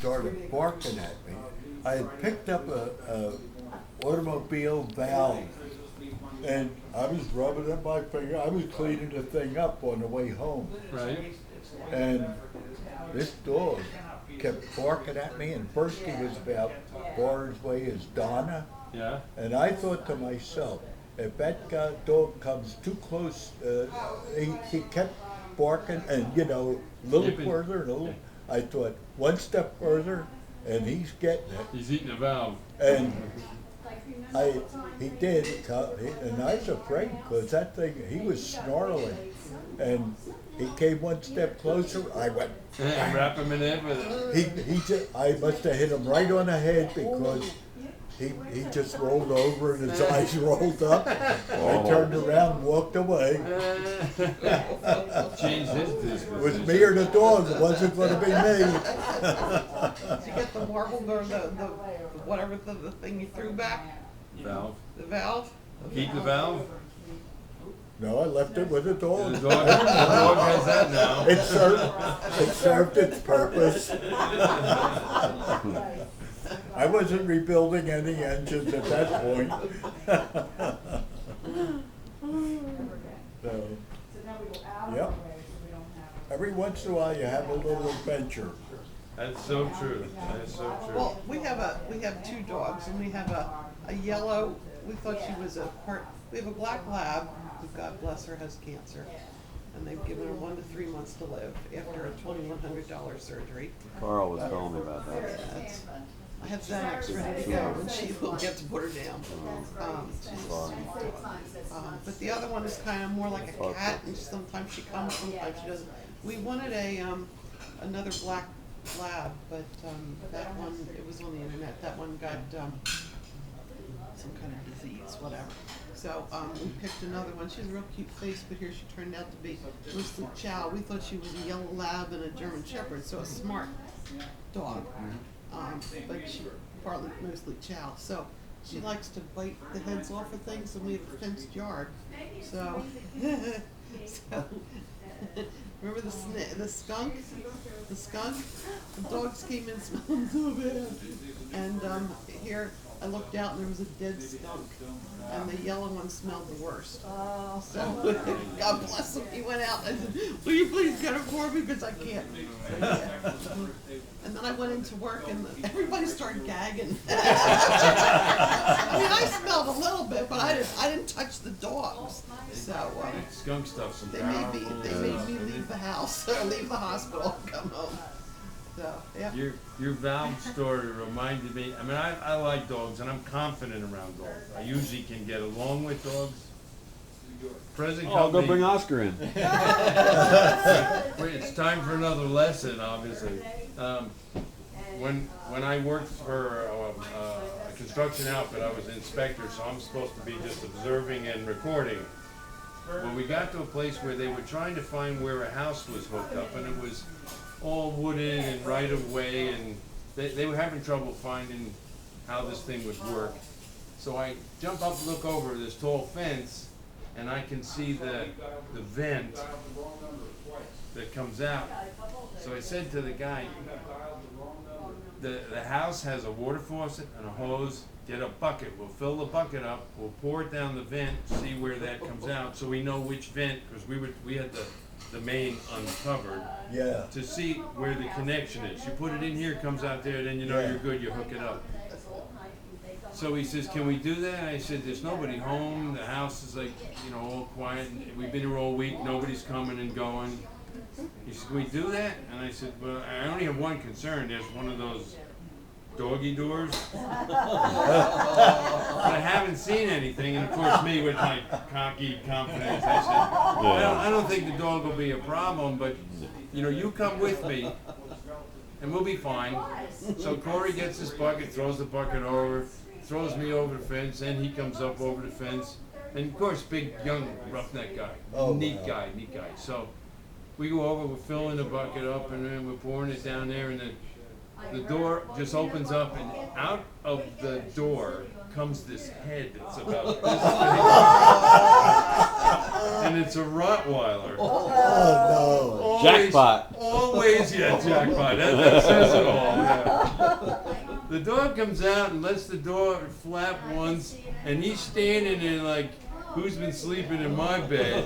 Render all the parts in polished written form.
started barking at me. I had picked up a automobile valve, and I was rubbing up my finger. I was cleaning the thing up on the way home, Right. and this dog kept barking at me. And first he was about far as way as Donna, Yeah. and I thought to myself, if that dog comes too close, he kept barking, and a little Yipping. further, and a little. I thought one step further, and he's getting it. He's eating a valve. And he did, and I was afraid because that thing, he was snarling, and he came one step closer. I went. And wrap him in there with it. He just, I must have hit him right on the head because he just rolled over and his eyes rolled up. I turned around and walked away. Changed his It disposition. was me or the dog. It wasn't going to be me. Did you get the marble or the whatever the thing you threw back? Valve. The valve? Keep the valve. No, I left it with the The dog. dog has that now. It served its purpose. I wasn't rebuilding any engines at that point. So, yep. Every once in a while you have a little adventure. That's so true. That's so true. Well, we have two dogs, and we have a yellow. We thought she was a part. We have a black lab who, God bless her, has cancer, and they've given her 1 to 3 months to live after a $2,100 surgery. Carl was telling me about that. Yeah, I have Xanax ready to go, and she will get to put her down. She's a sweet dog. But the other one is kind of more like a cat, and sometimes she comes, sometimes she doesn't. We wanted another black lab, but that one, it was on the internet. That one got some kind of disease, whatever. So we picked another one. She has a real cute face, but here she turned out to be mostly Chow. We thought she was a yellow lab and a German Shepherd, so a smart dog. But she partly mostly Chow. So she likes to bite the heads off of things, and we have a fenced yard. So, remember the skunk? The skunk? The dogs came in smelling so bad. And here I looked out and there was a dead skunk. And the yellow one smelled the worst. So God bless him. He went out and said, "Will you please get it for me? Because I can't." So, yeah. And then I went into work and everybody started gagging. I mean, I smelled a little bit, but I didn't touch the dogs. So Skunk stuff some they made me leave the house, leave the hospital, and come home. So yeah. Your valve story reminded me. I mean, I like dogs and I'm confident around dogs. I usually can get along with dogs. Present Oh, I'll go company. bring Oscar in. Wait, it's time for another lesson, obviously. When I worked for a construction outfit, I was an inspector, so I'm supposed to be just observing and recording. Well, we got to a place where they were trying to find where a house was hooked up, and it was all wooded and right of way, and they were having trouble finding how this thing would work. So I jump up, look over this tall fence, and I can see the vent that comes out. So I said to the guy, the house has a water faucet and a hose. Get a bucket. We'll fill the bucket up. We'll pour it down the vent. See where that comes out, so we know which vent, because we had the main uncovered. Yeah. To see where the connection is. You put it in here, it comes out there, then you know you're good. You hook it up. So he says, "Can we do that?" I said, "There's nobody home. The house is like, all quiet. We've been here all week. Nobody's coming and going." He said, "Can we do that?" And I said, "Well, I only have one concern. There's one of those doggy doors." But I haven't seen anything, and of course me with my cocky confidence, I said, I don't think the dog will be a problem, but you come with me, and we'll be fine. So Corey gets his bucket, throws the bucket over, throws me over the fence, and he comes up over the fence, and of course, big, young, roughneck guy, neat guy. So we go over, we're filling the bucket up, and then we're pouring it down there, and then the door just opens up, and out of the door comes this head that's about this big. And it's a Rottweiler. Oh, Always, Jackpot. Always, yeah, jackpot. That says it all. Yeah. The dog comes out and lets the door flap once, and he's standing there like, who's been sleeping in my bed?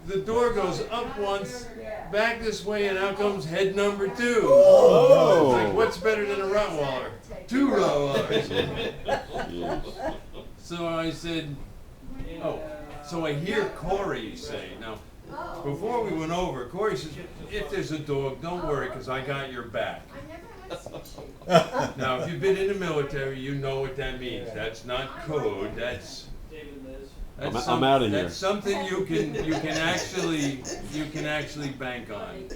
The door goes up once, back this way, and out comes head number 2. Oh. It's like, what's better than a Rottweiler? 2 Rottweilers. Jeez. So I said, oh, so I hear Corey say, now, before we went over, Corey says, if there's a dog, don't worry, because I got your back. Now, if you've been in the military, you know what that means. That's not code. That's I'm outta here. That's something you can actually bank on.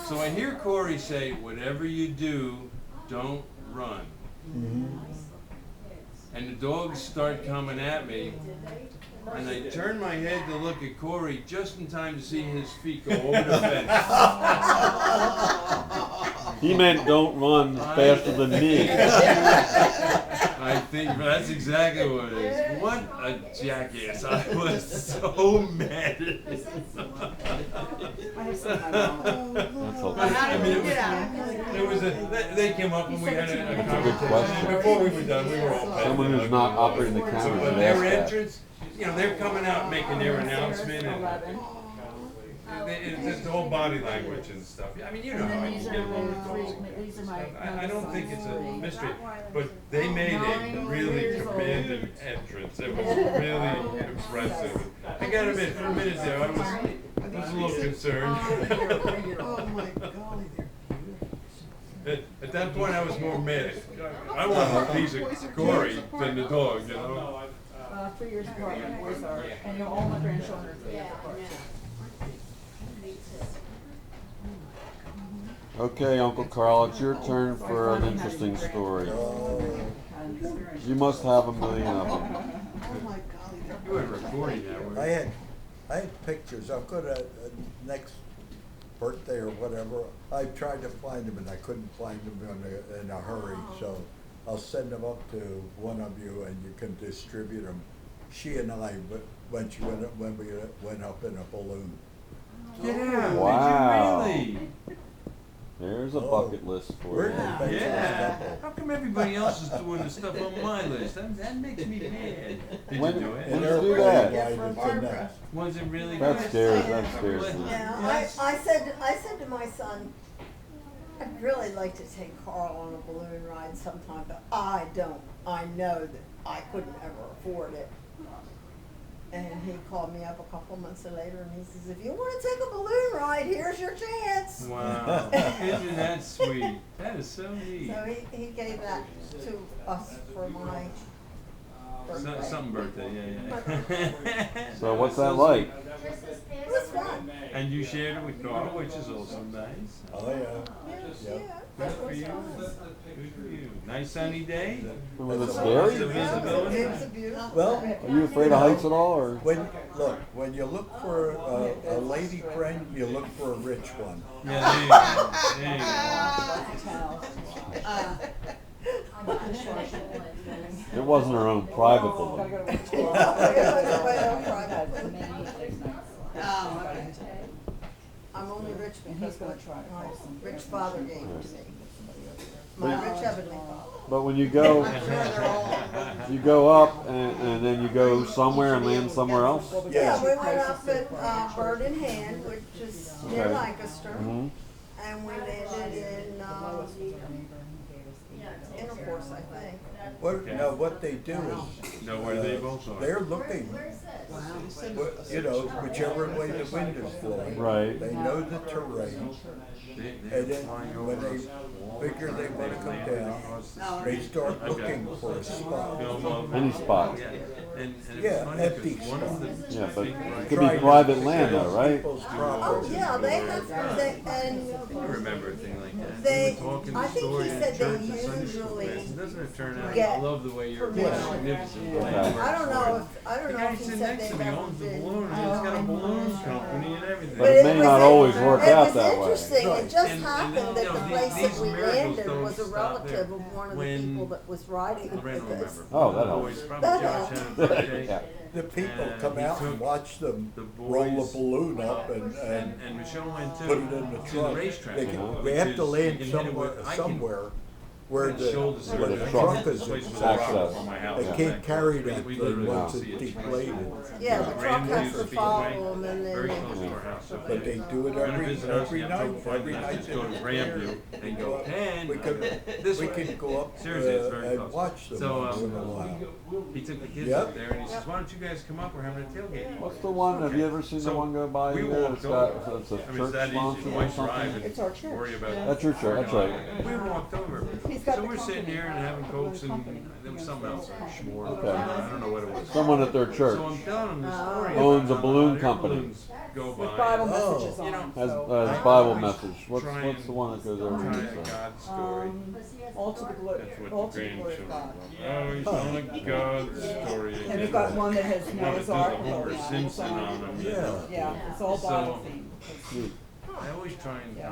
So I hear Corey say, whatever you do, don't run. And the dogs start coming at me. And I turn my head to look at Corey just in time to see his feet go over the fence. He meant don't run faster than me. I think that's exactly what it is. What a jackass. I was so mad at him. That's I mean, hilarious. it was they came up and we had a good conversation. question. Before we were done, we were all pet. Someone who's not operating the camera So should when ask their that. entrance, they're coming out making their announcement and it's the whole body language and stuff. I mean, you know how you get along with dogs. I don't think it's a mystery, but they made a really commanding entrance. It was really impressive. I gotta admit, for a minute there, I was a little concerned. Oh my golly, At that point, I was more mad. I wanted a piece of Corey than the dog, you know? 3 years apart, of course, and you're all my grandchildren are 3 years apart. Okay, Uncle Carl, it's your turn for an interesting story. You must have a million of them. oh my golly. You were recording that, weren't you? I had pictures. I've got a next birthday or whatever. I tried to find them and I couldn't find them in a hurry. So I'll send them up to one of you and you can distribute them. She and I, when we went up in a balloon. Yeah, Wow. did you really? There's a bucket list for Where you. did they Yeah. stuff How come everybody else is doing the stuff on my list? That makes me mad. Did When- you do when it? did you do that? Was it really That good? scares me. Yeah, I said to my son, I'd really like to take Carl on a balloon ride sometime, but I don't. I know that I couldn't ever afford it. And he called me up a couple months later and he says, if you want to take a balloon ride, here's your chance. Wow. Isn't that sweet? That is so neat. So he gave that to us for my birthday. Some birthday, yeah. So what's that like? It was fun. And you shared it with Carl, which is also nice. Oh, yeah. Yeah, Good that for was you. fun. Good for you. Nice sunny day. Was it The scary? visibility. It was a beautiful. Well, Are you afraid of heights at all, or? when you look for a lady friend, you look for a rich one. Yeah, there you go. It wasn't her own private balloon. I'm only rich because my rich father gave it to me. My rich heavenly father. But when you go, I'm sure they're all. you go up and then you go somewhere and land somewhere else? Yeah, we went up at Bird in Hand, which is near Okay. Lancaster, Mhm. and we landed in Intercourse, I think. What they do is, Know where they both are. they're looking, whichever way the wind is blowing. Right. They know the terrain, and then when they figure they want to come down, they start looking for a spot. Any spot. And Yeah, it's funny empty 'cause one of the Yeah, but big it rides- could be private land though, right? People's Oh, property. yeah, they have, I remember a thing like that. They- We were talking I the think story he in said they church and Sunday school usually class. And doesn't it turn out? get I love the way you're permission. magnificent. Okay. I don't know if The he guy said sitting next to they've me ever owns the been. balloon. He's got a balloon company and everything. But it may not always work out that way. It was interesting, it just And happened then, that you the know, place these that we miracles landed don't was a stop relative there. of one of the When- people that was riding I don't with us. remember. Oh, that helps. Always, probably Josh had a birthday. Yeah. the people And come he out and took watch them the roll the boys, balloon up and Michelle went too. put it in the to truck. the racetrack. They, can, which they have to is- land you can hit it somewhere, with- I can- somewhere where the, shoulder where surgery. the truck truck is Place was access. access. from my house. They can't carry that We thing literally once see it's it. deflated. Yeah, the truck Grandview has to Speedway, follow them and very then close to our house. So But they do it We're gonna every visit us every in night. October, Every night just they go to do it Grandview there. and go, Ken, We could this we way. could go up Seriously, it's very and close. watch them So, once in a while. He took the kids Yep. up there and he says, why don't you guys come up? We're having a tailgate. What's the one? Have you ever seen the So, one go by we here? walked It's got, over. it's a I mean, it's church that easy. sponsor Why or drive something? and It's our church. worry about it? That's your church, that's right. We walked over. He's got So the we're sitting company. here and having cokes and Company. there was something else. Schmore. Okay. I don't know what it was. Someone at their church So I'm telling him the story. owns about a balloon how their company. balloons Go With by. Bible and Oh. messages on, You know, has so. his Bible message. Try What's the and- one that goes over Kind here? of God's story. All to the glory, That's what all the to the glory of grandchildren God. love. Oh, he's telling God's story. And we've got one that has One Noah's that Ark. does a Homer on it. Simpson on them. Yeah. Yeah, it's all So- Bible themed. I always try and